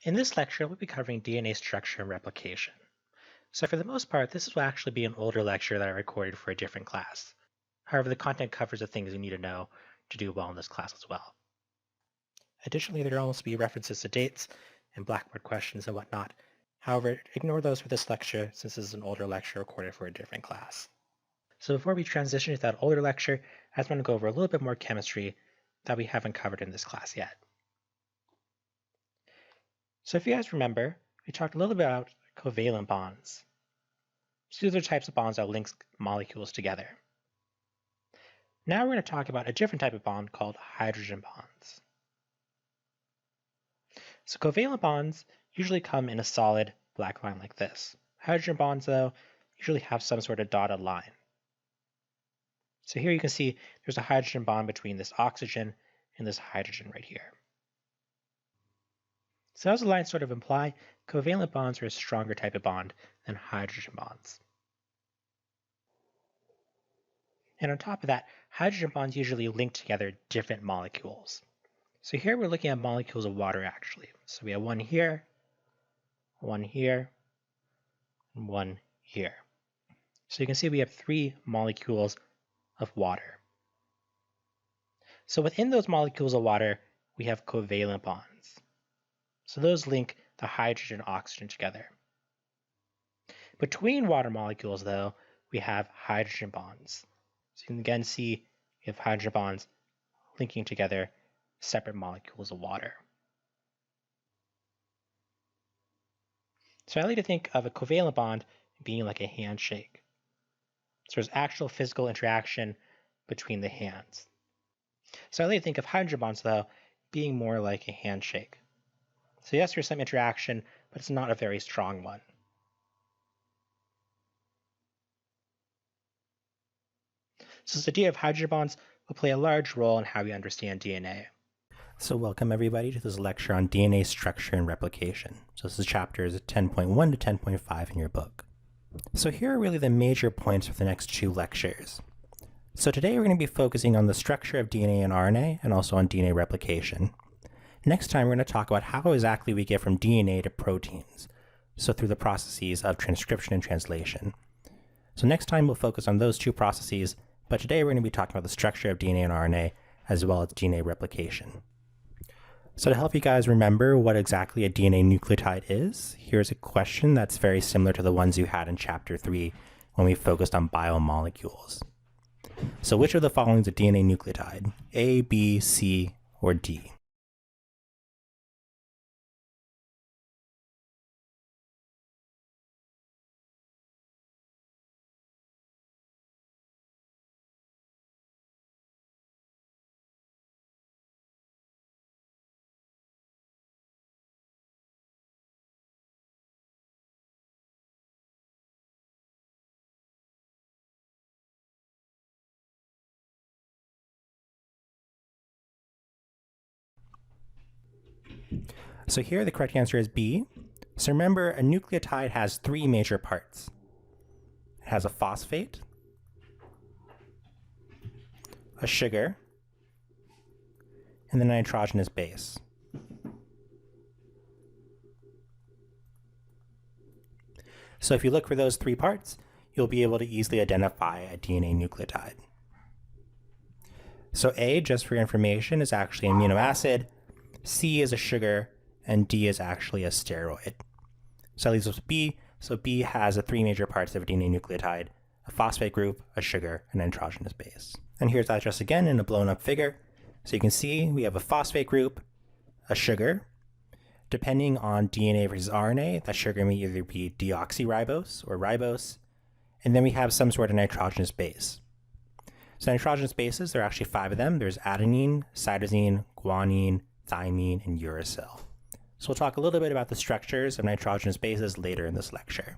In this lecture, we'll be covering DNA structure and replication. So for the most part, this will actually be an older lecture that I recorded for a different class. However, the content covers the things you need to know to do well in this class as well. Additionally, there will also be references to dates and Blackboard questions and whatnot. However, ignore those for this lecture since this is an older lecture recorded for a different class. So before we transition to that older lecture, I just want to go over a little bit more chemistry that we haven't covered in this class yet. So if you guys remember, we talked a little bit about covalent bonds. So these are types of bonds that link molecules together. Now we're going to talk about a different type of bond called hydrogen bonds. So covalent bonds usually come in a solid black line like this. Hydrogen bonds, though, usually have some sort of dotted line. So here you can see there's a hydrogen bond between this oxygen and this hydrogen right here. So as the lines sort of imply, covalent bonds are a stronger type of bond than hydrogen bonds. And on top of that, hydrogen bonds usually link together different molecules. So here we're looking at molecules of water actually. So we have one here, and one here. So you can see we have 3 molecules of water. So within those molecules of water, we have covalent bonds. So those link the hydrogen and oxygen together. Between water molecules, though, we have hydrogen bonds. So you can again see we have hydrogen bonds linking together separate molecules of water. So I like to think of a covalent bond being like a handshake. So there's actual physical interaction between the hands. So I like to think of hydrogen bonds, though, being more like a handshake. So yes, there's some interaction, but it's not a very strong one. So this idea of hydrogen bonds will play a large role in how we understand DNA. So welcome everybody to this lecture on DNA structure and replication. So this is chapters 10.1 to 10.5 in your book. So here are really the major points for the next 2 lectures. So today we're going to be focusing on the structure of DNA and RNA and also on DNA replication. Next time we're going to talk about how exactly we get from DNA to proteins, so through the processes of transcription and translation. So next time we'll focus on those 2 processes, but today we're going to be talking about the structure of DNA and RNA as well as DNA replication. So to help you guys remember what exactly a DNA nucleotide is, here's a question that's very similar to the ones you had in chapter 3 when we focused on biomolecules. So which of the following is a DNA nucleotide? A, B, C, or D? So here the correct answer is B. So remember, a nucleotide has 3 major parts. It has a phosphate, a sugar, and then a nitrogenous base. So if you look for those 3 parts, you'll be able to easily identify a DNA nucleotide. So A, just for your information, is actually an amino acid, C is a sugar, and D is actually a steroid. So that leaves us with B. So B has the 3 major parts of a DNA nucleotide: a phosphate group, a sugar, and a nitrogenous base. And here's that just again in a blown up figure. So you can see we have a phosphate group, a sugar. Depending on DNA versus RNA, that sugar may either be deoxyribose or ribose. And then we have some sort of nitrogenous base. So nitrogenous bases, there are actually 5 of them. There's adenine, cytosine, guanine, thymine, and uracil. So we'll talk a little bit about the structures of nitrogenous bases later in this lecture.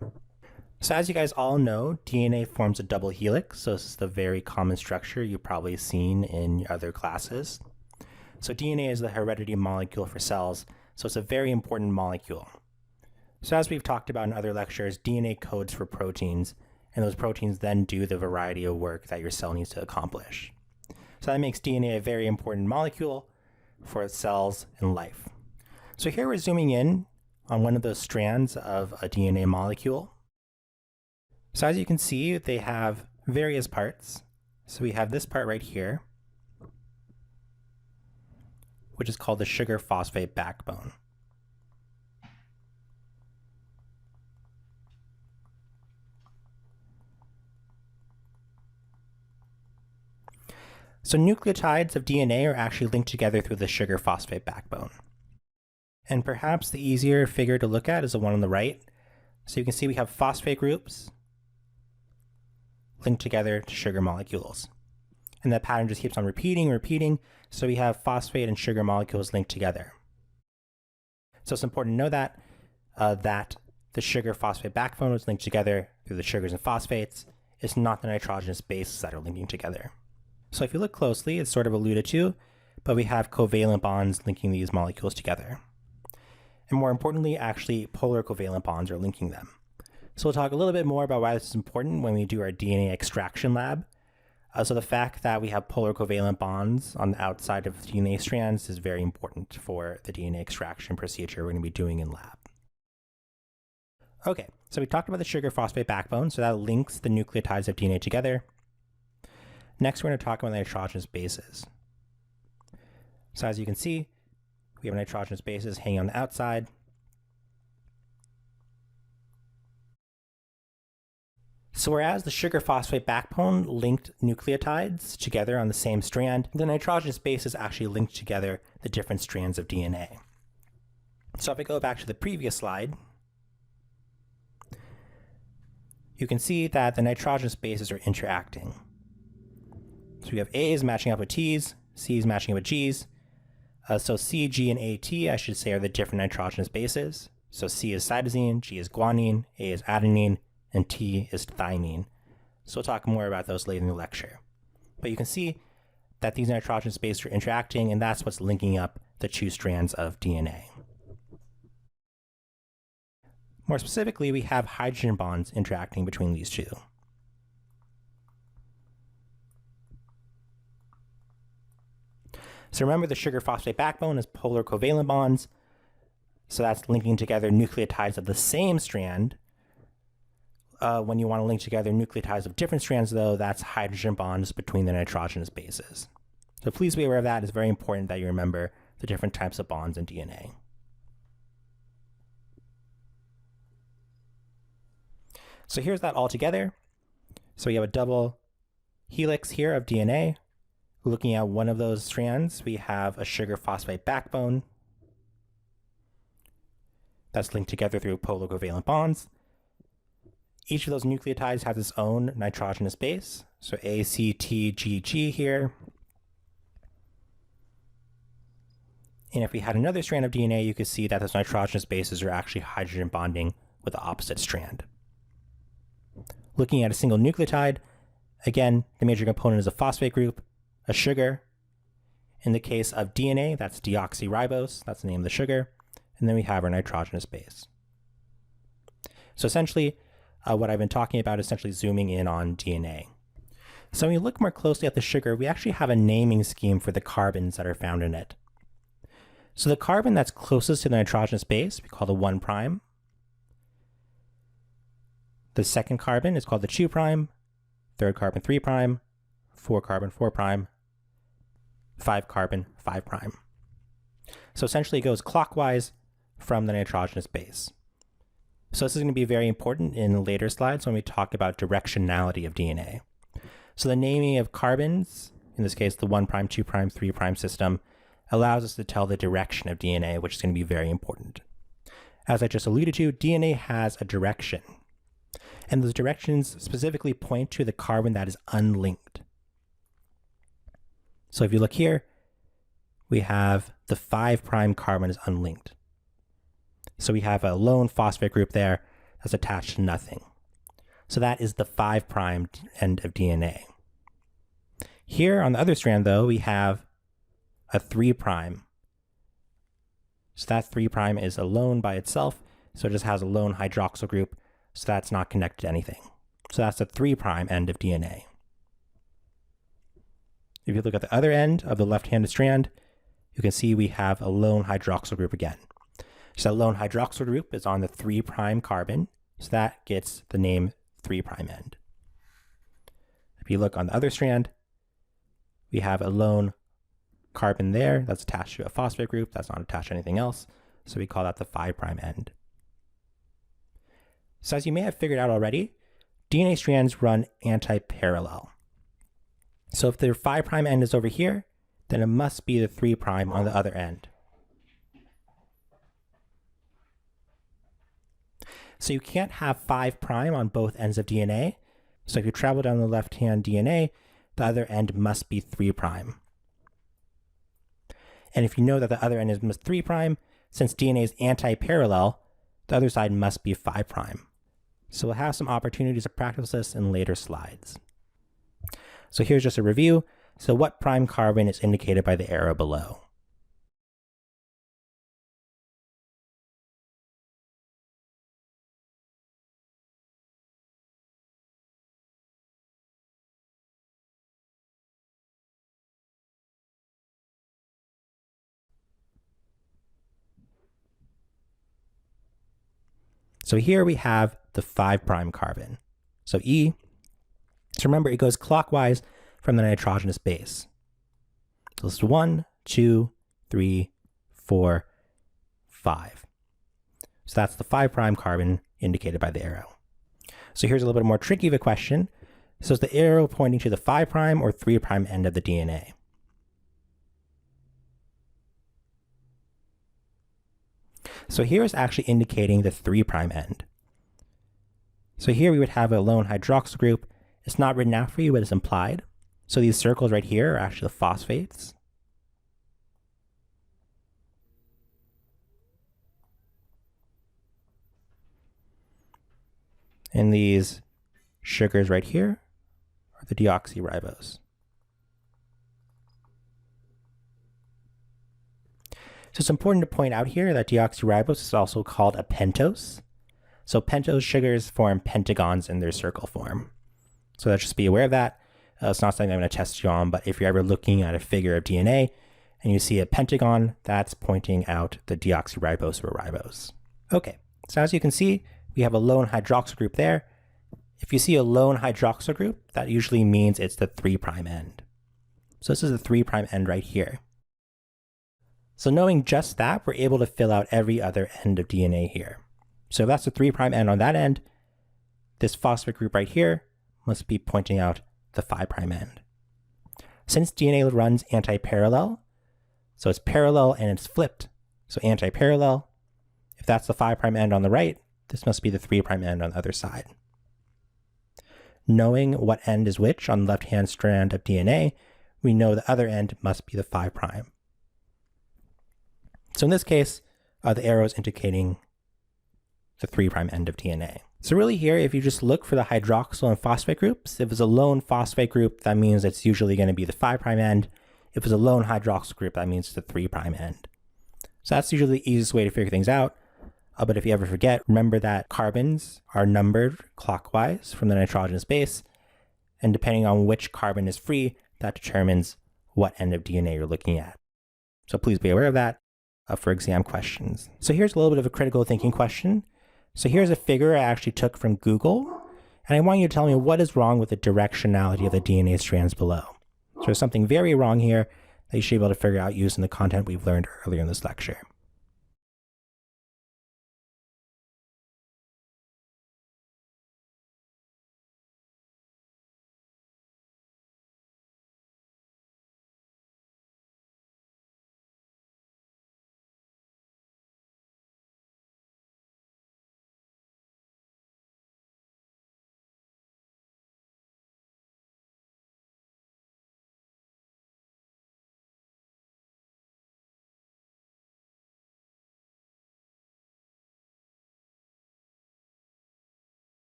So as you guys all know, DNA forms a double helix. So this is the very common structure you've probably seen in other classes. So DNA is the heredity molecule for cells. So it's a very important molecule. So as we've talked about in other lectures, DNA codes for proteins, and those proteins then do the variety of work that your cell needs to accomplish. So that makes DNA a very important molecule for cells and life. So here we're zooming in on one of those strands of a DNA molecule. So as you can see, they have various parts. So we have this part right here, which is called the sugar phosphate backbone. So nucleotides of DNA are actually linked together through the sugar phosphate backbone. And perhaps the easier figure to look at is the one on the right. So you can see we have phosphate groups linked together to sugar molecules. And that pattern just keeps on repeating. So we have phosphate and sugar molecules linked together. So it's important to know that, that the sugar phosphate backbone is linked together through the sugars and phosphates. It's not the nitrogenous bases that are linking together. So if you look closely, it's sort of alluded to, but we have covalent bonds linking these molecules together. And more importantly, actually polar covalent bonds are linking them. So we'll talk a little bit more about why this is important when we do our DNA extraction lab. So the fact that we have polar covalent bonds on the outside of DNA strands is very important for the DNA extraction procedure we're going to be doing in lab. Okay, so we talked about the sugar phosphate backbone, so that links the nucleotides of DNA together. Next, we're going to talk about nitrogenous bases. So as you can see, we have nitrogenous bases hanging on the outside. So whereas the sugar phosphate backbone linked nucleotides together on the same strand, the nitrogenous bases actually linked together the different strands of DNA. So if I go back to the previous slide, you can see that the nitrogenous bases are interacting. So we have A's matching up with T's, C's matching up with G's. So C, G, and AT, I should say, are the different nitrogenous bases. So C is cytosine, G is guanine, A is adenine, and T is thymine. So we'll talk more about those later in the lecture. But you can see that these nitrogenous bases are interacting, and that's what's linking up the two strands of DNA. More specifically, we have hydrogen bonds interacting between these two. So remember, the sugar phosphate backbone is polar covalent bonds. So that's linking together nucleotides of the same strand. When you want to link together nucleotides of different strands, though, that's hydrogen bonds between the nitrogenous bases. So please be aware of that. It's very important that you remember the different types of bonds in DNA. So here's that all together. So we have a double helix here of DNA. Looking at one of those strands, we have a sugar phosphate backbone that's linked together through polar covalent bonds. Each of those nucleotides has its own nitrogenous base. So A, C, T, G, G here. And if we had another strand of DNA, you could see that those nitrogenous bases are actually hydrogen bonding with the opposite strand. Looking at a single nucleotide, again, the major component is a phosphate group, a sugar. In the case of DNA, that's deoxyribose, that's the name of the sugar, and then we have our nitrogenous base. So essentially, what I've been talking about is essentially zooming in on DNA. So when we look more closely at the sugar, we actually have a naming scheme for the carbons that are found in it. So the carbon that's closest to the nitrogenous base, we call the 1'. The second carbon is called the 2', third carbon 3', 4 carbon 4', 5 carbon 5'. So essentially it goes clockwise from the nitrogenous base. So this is going to be very important in later slides when we talk about directionality of DNA. So the naming of carbons, in this case the 1', 2', 3' system, allows us to tell the direction of DNA, which is going to be very important. As I just alluded to, DNA has a direction. And those directions specifically point to the carbon that is unlinked. So if you look here, we have the 5' carbon is unlinked. So we have a lone phosphate group there that's attached to nothing. So that is the 5' end of DNA. Here on the other strand, though, we have a 3'. So that 3' is alone by itself, so it just has a lone hydroxyl group, so that's not connected to anything. So that's the 3' end of DNA. If you look at the other end of the left-handed strand, you can see we have a lone hydroxyl group again. So that lone hydroxyl group is on the 3' carbon, so that gets the name 3' end. If you look on the other strand, we have a lone carbon there that's attached to a phosphate group that's not attached to anything else, so we call that the 5' end. So as you may have figured out already, DNA strands run anti-parallel. So if their 5' end is over here, then it must be the 3' on the other end. So you can't have 5' on both ends of DNA. So if you travel down the left-hand DNA, the other end must be 3'. And if you know that the other end is 3', since DNA is anti-parallel, the other side must be 5'. So we'll have some opportunities to practice this in later slides. So here's just a review. So what prime carbon is indicated by the arrow below? So here we have the 5' carbon. So E, so remember it goes clockwise from the nitrogenous base. So this is 1, 2, 3, 4, 5. So that's the 5' carbon indicated by the arrow. So here's a little bit more tricky of a question. So is the arrow pointing to the 5' or 3' end of the DNA? So here is actually indicating the 3' end. So here we would have a lone hydroxyl group. It's not written out for you, but it's implied. So these circles right here are actually the phosphates. And these sugars right here are the deoxyribose. So it's important to point out here that deoxyribose is also called a pentose. So pentose sugars form pentagons in their circle form. So just be aware of that. It's not something I'm going to test you on, but if you're ever looking at a figure of DNA and you see a pentagon, that's pointing out the deoxyribose or ribose. Okay, so as you can see, we have a lone hydroxyl group there. If you see a lone hydroxyl group, that usually means it's the 3' end. So this is the 3' end right here. So knowing just that, we're able to fill out every other end of DNA here. So if that's the 3' end on that end, this phosphate group right here must be pointing out the 5' end. Since DNA runs anti-parallel, so it's parallel and it's flipped, so anti-parallel, if that's the 5' end on the right, this must be the 3' end on the other side. Knowing what end is which on the left-hand strand of DNA, we know the other end must be the 5'. So in this case, the arrow is indicating the 3' end of DNA. So really here, if you just look for the hydroxyl and phosphate groups, if it's a lone phosphate group, that means it's usually going to be the 5' end. If it's a lone hydroxyl group, that means it's the 3' end. So that's usually the easiest way to figure things out. But if you ever forget, remember that carbons are numbered clockwise from the nitrogenous base. And depending on which carbon is free, that determines what end of DNA you're looking at. So please be aware of that for exam questions. So here's a little bit of a critical thinking question. So here's a figure I actually took from Google, and I want you to tell me what is wrong with the directionality of the DNA strands below. So there's something very wrong here that you should be able to figure out using the content we've learned earlier in this lecture.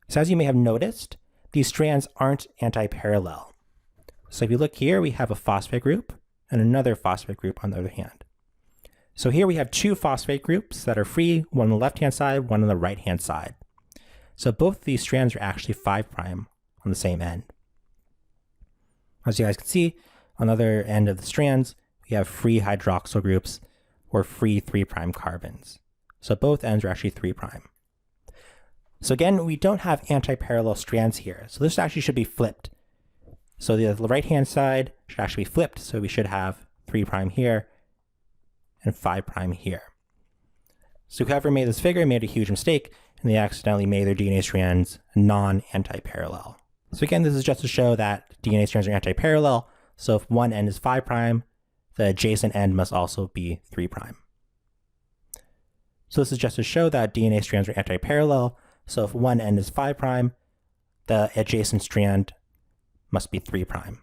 So as you may have noticed, these strands aren't anti-parallel. So if you look here, we have a phosphate group, and another phosphate group on the other hand. So here we have two phosphate groups that are free, one on the left-hand side, one on the right-hand side. So both of these strands are actually 5' on the same end. As you guys can see, on the other end of the strands, we have free hydroxyl groups or free 3' carbons. So both ends are actually 3'. So again, we don't have anti-parallel strands here. So this actually should be flipped. So the right-hand side should actually be flipped. So we should have 3' here and 5' here. So whoever made this figure made a huge mistake, and they accidentally made their DNA strands non-anti-parallel. So again, this is just to show that DNA strands are anti-parallel. So if one end is 5', the adjacent end must also be 3'. So this is just to show that DNA strands are anti-parallel. So if one end is 5', the adjacent strand must be 3'.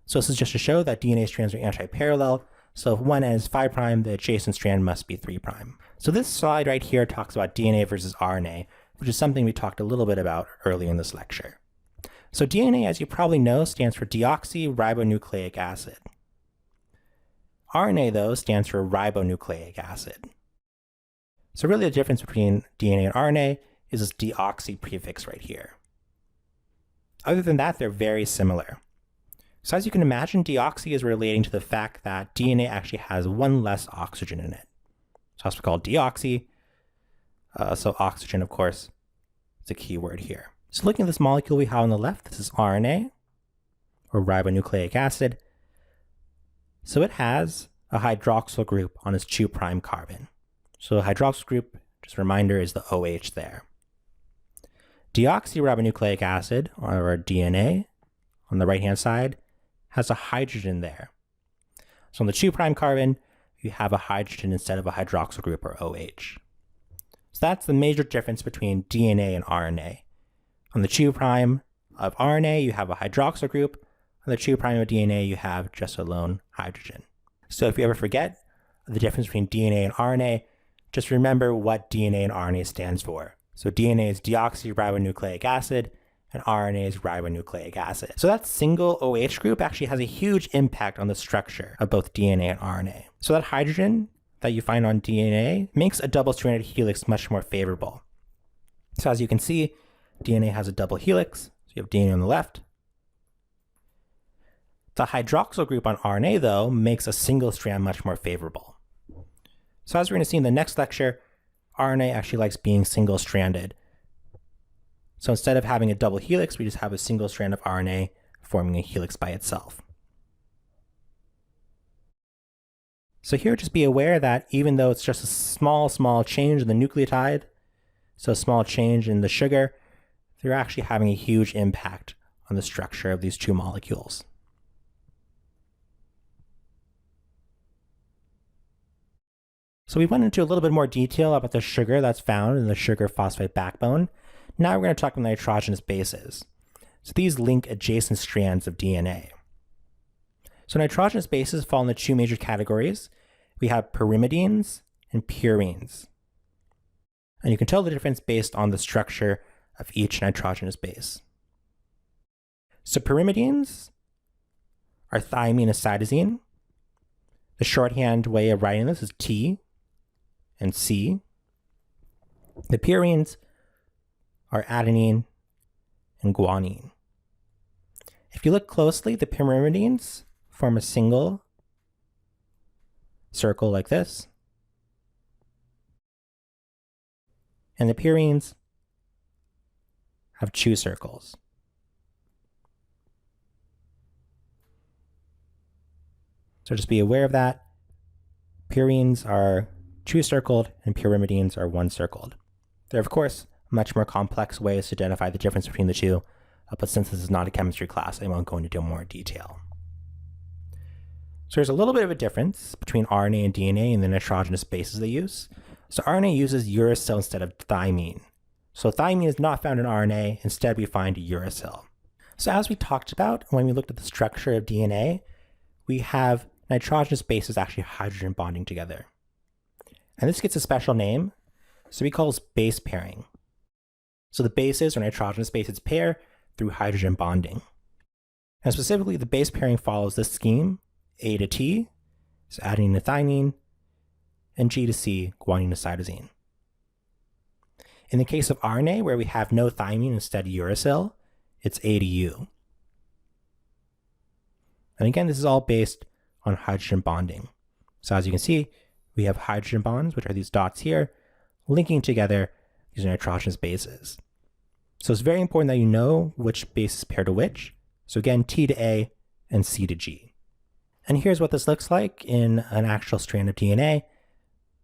So this is just to show that DNA strands are anti-parallel. So if one end is 5', the adjacent strand must be 3'. So this slide right here talks about DNA versus RNA, which is something we talked a little bit about earlier in this lecture. So DNA, as you probably know, stands for deoxyribonucleic acid. RNA, though, stands for ribonucleic acid. So really the difference between DNA and RNA is this deoxy prefix right here. Other than that, they're very similar. So as you can imagine, deoxy is relating to the fact that DNA actually has one less oxygen in it. So that's called deoxy. So oxygen, of course, is a key word here. So looking at this molecule we have on the left, this is RNA, or ribonucleic acid. So it has a hydroxyl group on its 2' carbon. So a hydroxyl group, just a reminder, is the OH there. Deoxyribonucleic acid, or DNA, on the right-hand side, has a hydrogen there. So on the 2' carbon, you have a hydrogen instead of a hydroxyl group, or OH. So that's the major difference between DNA and RNA. On the 2' of RNA, you have a hydroxyl group. On the 2' of DNA, you have just a lone hydrogen. So if you ever forget the difference between DNA and RNA, just remember what DNA and RNA stands for. So DNA is deoxyribonucleic acid, and RNA is ribonucleic acid. So that single OH group actually has a huge impact on the structure of both DNA and RNA. So that hydrogen that you find on DNA makes a double-stranded helix much more favorable. So as you can see, DNA has a double helix. So you have DNA on the left. The hydroxyl group on RNA, though, makes a single strand much more favorable. So as we're going to see in the next lecture, RNA actually likes being single-stranded. So instead of having a double helix, we just have a single strand of RNA forming a helix by itself. So here, just be aware that even though it's just a small change in the nucleotide, so a small change in the sugar, they're actually having a huge impact on the structure of these two molecules. So we went into a little bit more detail about the sugar that's found in the sugar phosphate backbone. Now we're going to talk about nitrogenous bases. So these link adjacent strands of DNA. So nitrogenous bases fall into two major categories. We have pyrimidines and purines. And you can tell the difference based on the structure of each nitrogenous base. So pyrimidines are thymine and cytosine. The shorthand way of writing this is T and C. The purines are adenine and guanine. If you look closely, the pyrimidines form a single circle like this, and the purines have two circles. So just be aware of that. Purines are two-circled and pyrimidines are one-circled. There are, of course, much more complex ways to identify the difference between the two, but since this is not a chemistry class, I won't go into more detail. So there's a little bit of a difference between RNA and DNA in the nitrogenous bases they use. So RNA uses uracil instead of thymine. So thymine is not found in RNA, instead we find uracil. So as we talked about when we looked at the structure of DNA, we have nitrogenous bases actually hydrogen bonding together. And this gets a special name, so we call this base pairing. So the bases or nitrogenous bases pair through hydrogen bonding. And specifically, the base pairing follows this scheme. A to T is adenine to thymine, and G to C, guanine to cytosine. In the case of RNA, where we have no thymine, instead uracil, it's A to U. And again, this is all based on hydrogen bonding. So as you can see, we have hydrogen bonds, which are these dots here, linking together these nitrogenous bases. So it's very important that you know which bases pair to which. So again, T to A and C to G. And here's what this looks like in an actual strand of DNA.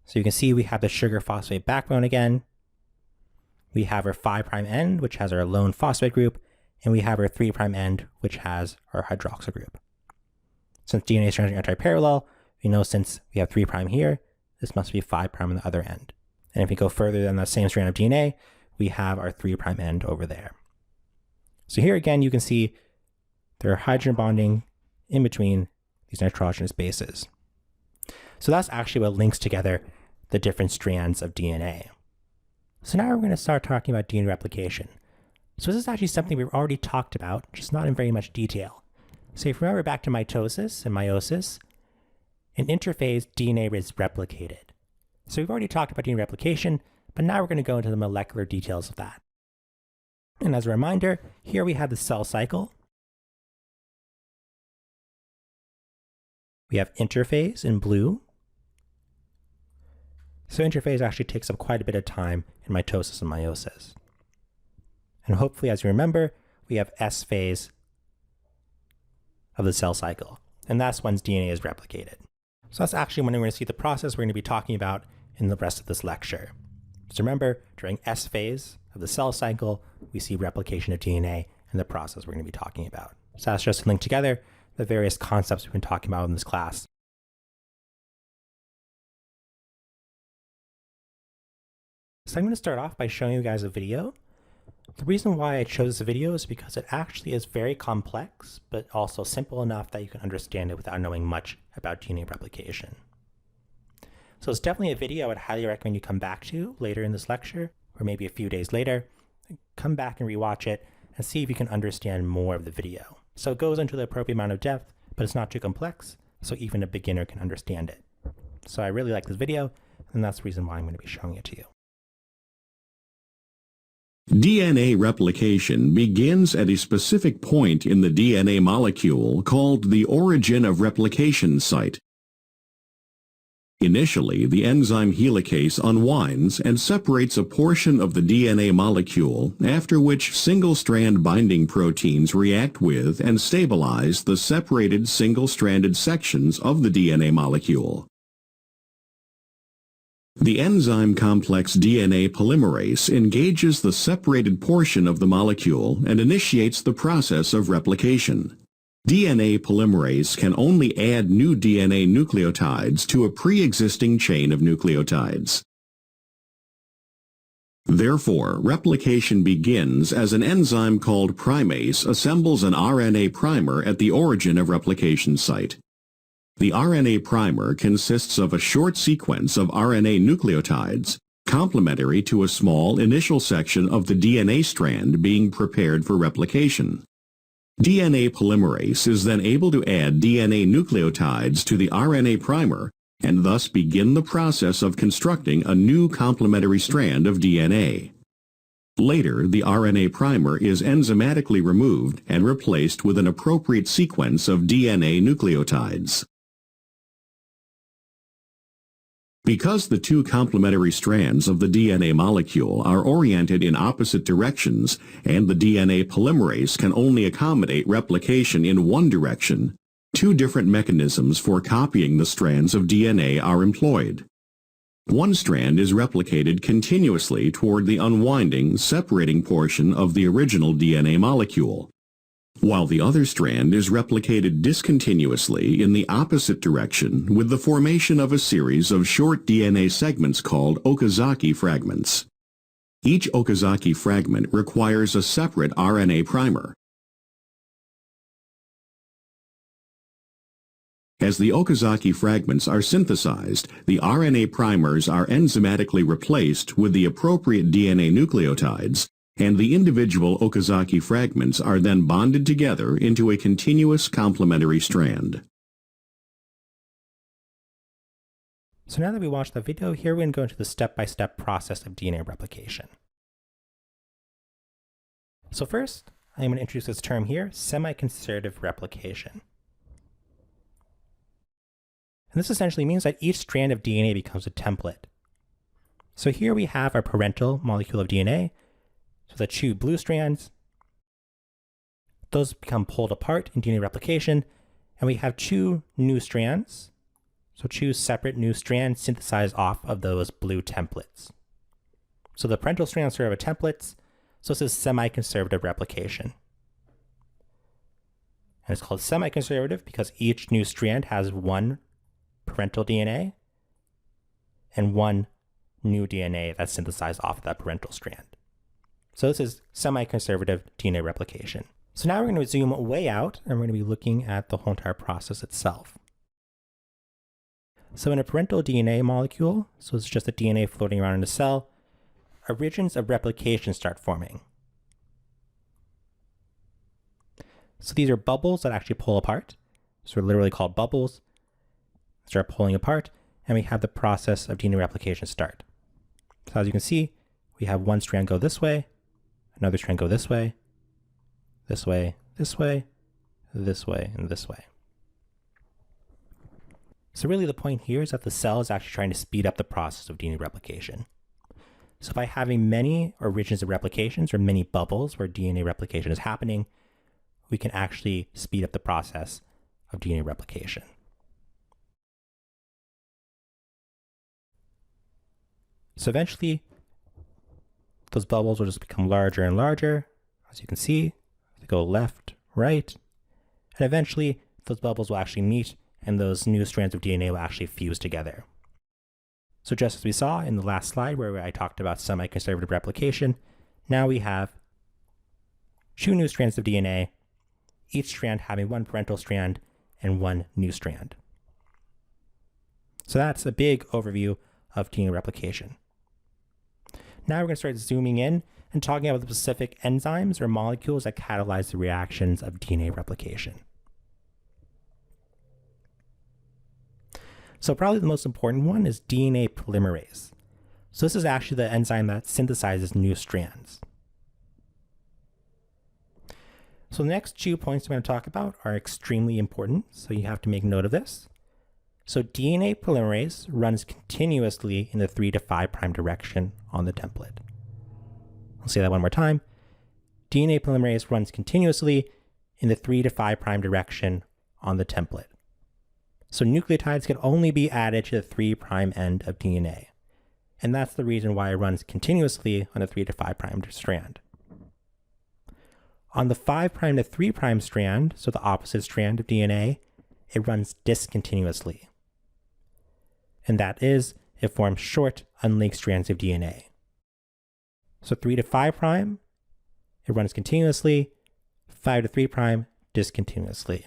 So you can see we have the sugar phosphate backbone again. We have our 5' end, which has our lone phosphate group, and we have our 3' end, which has our hydroxyl group. Since DNA strands are anti-parallel, we know since we have 3' here, this must be 5' on the other end. And if we go further than that same strand of DNA, we have our 3' end over there. So here again, you can see there are hydrogen bonding in between these nitrogenous bases. So that's actually what links together the different strands of DNA. So now we're going to start talking about DNA replication. So this is actually something we've already talked about, just not in very much detail. So if you remember back to mitosis and meiosis, in interphase, DNA is replicated. So we've already talked about DNA replication, but now we're going to go into the molecular details of that. And as a reminder, here we have the cell cycle. We have interphase in blue. So interphase actually takes up quite a bit of time in mitosis and meiosis. And hopefully, as you remember, we have S phase of the cell cycle, and that's when DNA is replicated. So that's actually when we're going to see the process we're going to be talking about in the rest of this lecture. So remember, during S phase of the cell cycle, we see replication of DNA and the process we're going to be talking about. So that's just to link together the various concepts we've been talking about in this class. So I'm going to start off by showing you guys a video. The reason why I chose this video is because it actually is very complex, but also simple enough that you can understand it without knowing much about DNA replication. So it's definitely a video I would highly recommend you come back to later in this lecture, or maybe a few days later. Come back and rewatch it and see if you can understand more of the video. So it goes into the appropriate amount of depth, but it's not too complex, so even a beginner can understand it. So I really like this video, and that's the reason why I'm going to be showing it to you. DNA replication begins at a specific point in the DNA molecule called the origin of replication site. Initially, the enzyme helicase unwinds and separates a portion of the DNA molecule, after which single-strand binding proteins react with and stabilize the separated single-stranded sections of the DNA molecule. The enzyme complex DNA polymerase engages the separated portion of the molecule and initiates the process of replication. DNA polymerase can only add new DNA nucleotides to a pre-existing chain of nucleotides. Therefore, replication begins as an enzyme called primase assembles an RNA primer at the origin of replication site. The RNA primer consists of a short sequence of RNA nucleotides, complementary to a small initial section of the DNA strand being prepared for replication. DNA polymerase is then able to add DNA nucleotides to the RNA primer and thus begin the process of constructing a new complementary strand of DNA. Later, the RNA primer is enzymatically removed and replaced with an appropriate sequence of DNA nucleotides. Because the two complementary strands of the DNA molecule are oriented in opposite directions and the DNA polymerase can only accommodate replication in one direction, two different mechanisms for copying the strands of DNA are employed. One strand is replicated continuously toward the unwinding, separating portion of the original DNA molecule, while the other strand is replicated discontinuously in the opposite direction with the formation of a series of short DNA segments called Okazaki fragments. Each Okazaki fragment requires a separate RNA primer. As the Okazaki fragments are synthesized, the RNA primers are enzymatically replaced with the appropriate DNA nucleotides, and the individual Okazaki fragments are then bonded together into a continuous complementary strand. So now that we watched the video, here we're going to go into the step-by-step process of DNA replication. So first, I'm going to introduce this term here, semi-conservative replication. And this essentially means that each strand of DNA becomes a template. So here we have our parental molecule of DNA. So the two blue strands, those become pulled apart in DNA replication, and we have two new strands. So two separate new strands synthesized off of those blue templates. So the parental strands serve as templates. So this is semi-conservative replication. And it's called semi-conservative because each new strand has one parental DNA and one new DNA that's synthesized off of that parental strand. So this is semi-conservative DNA replication. So now we're going to zoom way out and we're going to be looking at the whole entire process itself. So in a parental DNA molecule, so it's just the DNA floating around in a cell, origins of replication start forming. So these are bubbles that actually pull apart. So they're literally called bubbles. Start pulling apart, and we have the process of DNA replication start. So as you can see, we have one strand go this way, another strand go this way, this way, this way, this way, and this way. So really the point here is that the cell is actually trying to speed up the process of DNA replication. So by having many origins of replications or many bubbles where DNA replication is happening, we can actually speed up the process of DNA replication. So eventually, those bubbles will just become larger and larger. As you can see, they go left, right, and eventually those bubbles will actually meet and those new strands of DNA will actually fuse together. So just as we saw in the last slide where I talked about semi-conservative replication, now we have two new strands of DNA, each strand having one parental strand and one new strand. So that's a big overview of DNA replication. Now we're going to start zooming in and talking about the specific enzymes or molecules that catalyze the reactions of DNA replication. So probably the most important one is DNA polymerase. So this is actually the enzyme that synthesizes new strands. So the next 2 points I'm going to talk about are extremely important, so you have to make note of this. So DNA polymerase runs continuously in the 3 to 5' direction on the template. I'll say that one more time. DNA polymerase runs continuously in the 3 to 5' direction on the template. So nucleotides can only be added to the 3' end of DNA. And that's the reason why it runs continuously on a 3 to 5' strand. On the 5' to 3' strand, so the opposite strand of DNA, it runs discontinuously. And that is, it forms short, unlinked strands of DNA. So 3 to 5', it runs continuously, 5 to 3', discontinuously.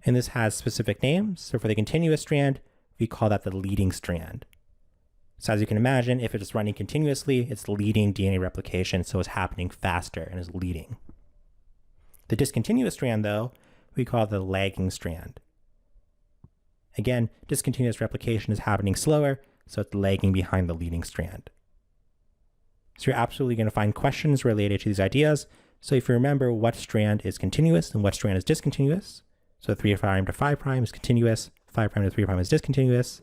And this has specific names. So for the continuous strand, we call that the leading strand. So as you can imagine, if it's running continuously, it's leading DNA replication, so it's happening faster and is leading. The discontinuous strand, though, we call the lagging strand. Again, discontinuous replication is happening slower, so it's lagging behind the leading strand. So you're absolutely going to find questions related to these ideas. So if you remember what strand is continuous and what strand is discontinuous, so 3' to 5' is continuous, 5' to 3' is discontinuous,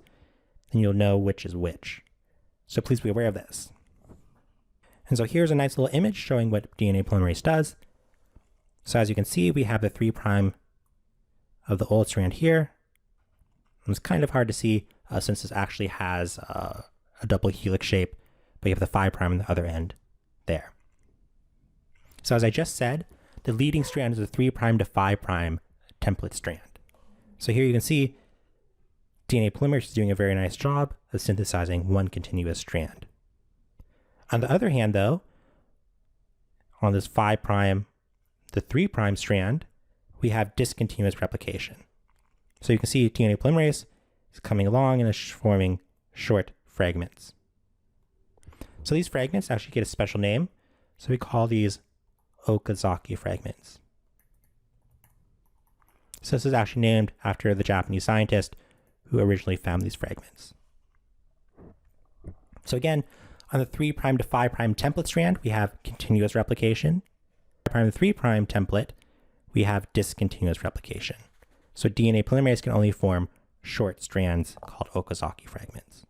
then you'll know which is which. So please be aware of this. And so here's a nice little image showing what DNA polymerase does. So as you can see, we have the 3' of the old strand here. It's kind of hard to see since this actually has a double helix shape, but you have the 5' on the other end there. So as I just said, the leading strand is a 3' to 5' template strand. So here you can see DNA polymerase is doing a very nice job of synthesizing one continuous strand. On the other hand, though, on this 5', the 3' strand, we have discontinuous replication. So you can see DNA polymerase is coming along and is forming short fragments. So these fragments actually get a special name. So we call these Okazaki fragments. So this is actually named after the Japanese scientist who originally found these fragments. So again, on the 3' to 5' template strand, we have continuous replication. 5' to 3' template, we have discontinuous replication. So DNA polymerase can only form short strands called Okazaki fragments.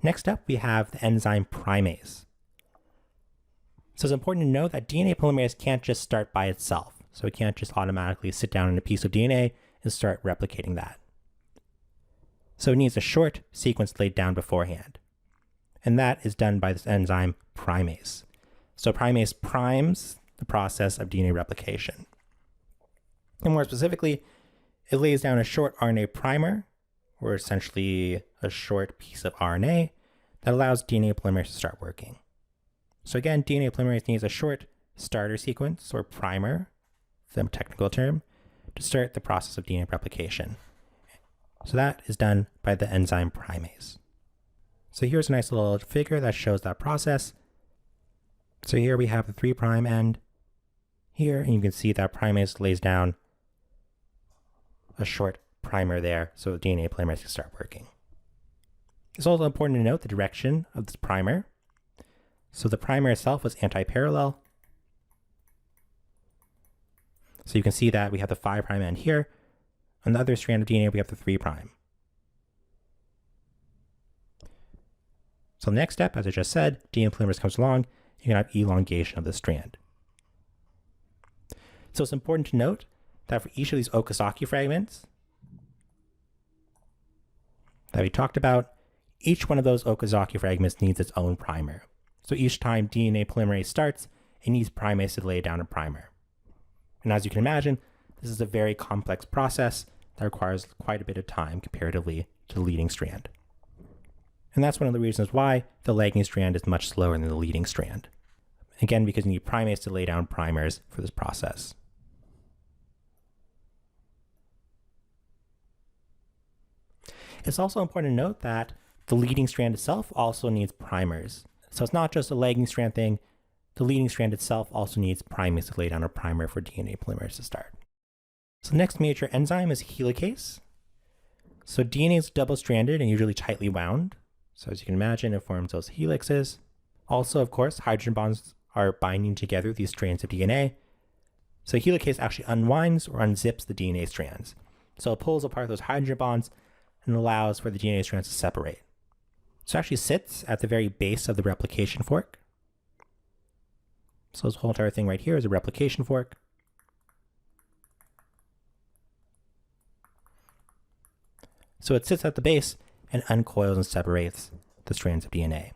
Next up, we have the enzyme primase. So it's important to note that DNA polymerase can't just start by itself. So it can't just automatically sit down on a piece of DNA and start replicating that. So it needs a short sequence laid down beforehand. And that is done by this enzyme primase. So primase primes the process of DNA replication. And more specifically, it lays down a short RNA primer, or essentially a short piece of RNA, that allows DNA polymerase to start working. So again, DNA polymerase needs a short starter sequence, or primer, the technical term, to start the process of DNA replication. So that is done by the enzyme primase. So here's a nice little figure that shows that process. So here we have the 3' end here, and you can see that primase lays down a short primer there so the DNA polymerase can start working. It's also important to note the direction of this primer. So the primer itself was anti-parallel. So you can see that we have the 5' end here. On the other strand of DNA, we have the 3'. So the next step, as I just said, DNA polymerase comes along, you can have elongation of the strand. So it's important to note that for each of these Okazaki fragments that we talked about, each one of those Okazaki fragments needs its own primer. So each time DNA polymerase starts, it needs primase to lay down a primer. And as you can imagine, this is a very complex process that requires quite a bit of time comparatively to the leading strand. And that's one of the reasons why the lagging strand is much slower than the leading strand. Again, because you need primase to lay down primers for this process. It's also important to note that the leading strand itself also needs primers. So it's not just a lagging strand thing. The leading strand itself also needs primase to lay down a primer for DNA polymerase to start. So the next major enzyme is helicase. So DNA is double-stranded and usually tightly wound. So as you can imagine, it forms those helixes. Also, of course, hydrogen bonds are binding together these strands of DNA. So helicase actually unwinds or unzips the DNA strands. So it pulls apart those hydrogen bonds and allows for the DNA strands to separate. So it actually sits at the very base of the replication fork. So this whole entire thing right here is a replication fork. So it sits at the base and uncoils and separates the strands of DNA.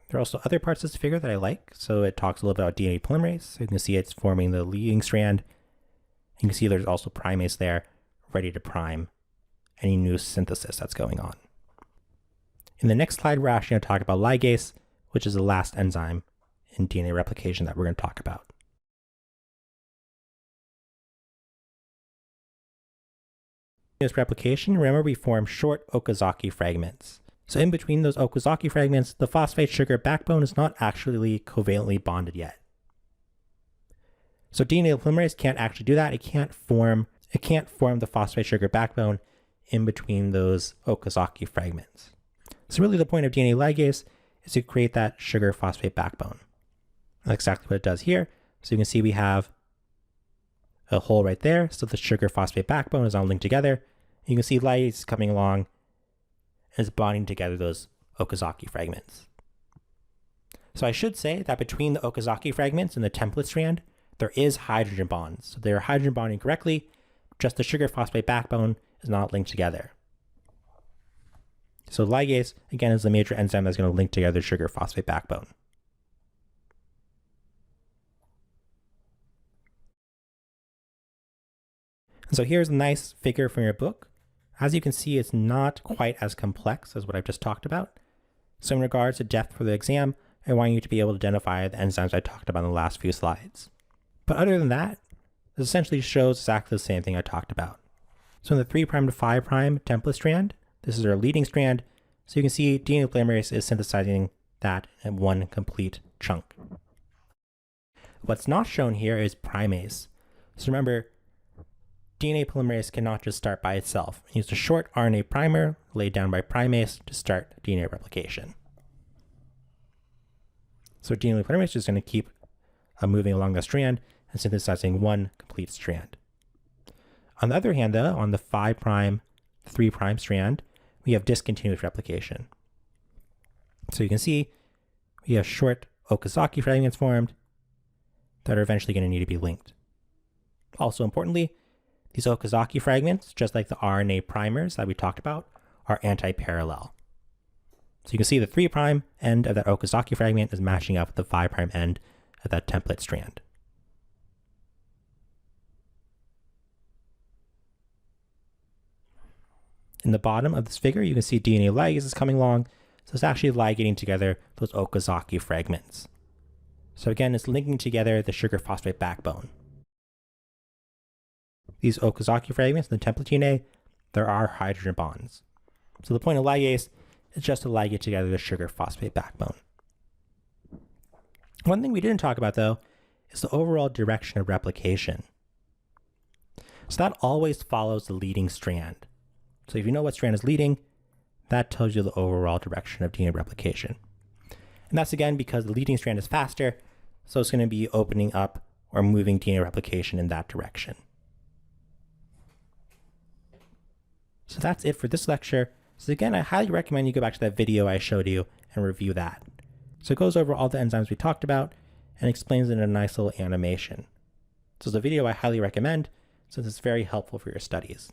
There are also other parts of this figure that I like. So it talks a little bit about DNA polymerase. So you can see it's forming the leading strand. You can see there's also primase there, ready to prime any new synthesis that's going on. In the next slide, we're actually going to talk about ligase, which is the last enzyme in DNA replication that we're going to talk about. In this replication, remember we form short Okazaki fragments. So in between those Okazaki fragments, the phosphate sugar backbone is not actually covalently bonded yet. So DNA polymerase can't actually do that. It can't form the phosphate sugar backbone in between those Okazaki fragments. So really the point of DNA ligase is to create that sugar phosphate backbone. That's exactly what it does here. So you can see we have a hole right there. So the sugar phosphate backbone is all linked together. You can see ligase coming along and is bonding together those Okazaki fragments. So I should say that between the Okazaki fragments and the template strand, there is hydrogen bonds. So they're hydrogen bonding correctly, just the sugar phosphate backbone is not linked together. So ligase, again, is the major enzyme that's going to link together the sugar phosphate backbone. And so here's a nice figure from your book. As you can see, it's not quite as complex as what I've just talked about. So in regards to depth for the exam, I want you to be able to identify the enzymes I talked about in the last few slides. But other than that, this essentially shows exactly the same thing I talked about. So in the 3' to 5' template strand, this is our leading strand. So you can see DNA polymerase is synthesizing that in one complete chunk. What's not shown here is primase. So remember, DNA polymerase cannot just start by itself. It needs a short RNA primer laid down by primase to start DNA replication. So DNA polymerase is going to keep moving along the strand and synthesizing one complete strand. On the other hand, though, on the 5' 3' strand, we have discontinuous replication. So you can see we have short Okazaki fragments formed that are eventually going to need to be linked. Also importantly, these Okazaki fragments, just like the RNA primers that we talked about, are anti-parallel. So you can see the 3' end of that Okazaki fragment is matching up with the 5' end of that template strand. In the bottom of this figure, you can see DNA ligase is coming along. So it's actually ligating together those Okazaki fragments. So again, it's linking together the sugar phosphate backbone. These Okazaki fragments in the template DNA, there are hydrogen bonds. So the point of ligase is just to ligate together the sugar phosphate backbone. One thing we didn't talk about, though, is the overall direction of replication. So that always follows the leading strand. So if you know what strand is leading, that tells you the overall direction of DNA replication. And that's again because the leading strand is faster, so it's going to be opening up or moving DNA replication in that direction. So that's it for this lecture. So again, I highly recommend you go back to that video I showed you and review that. So it goes over all the enzymes we talked about and explains it in a nice little animation. So it's a video I highly recommend since it's very helpful for your studies.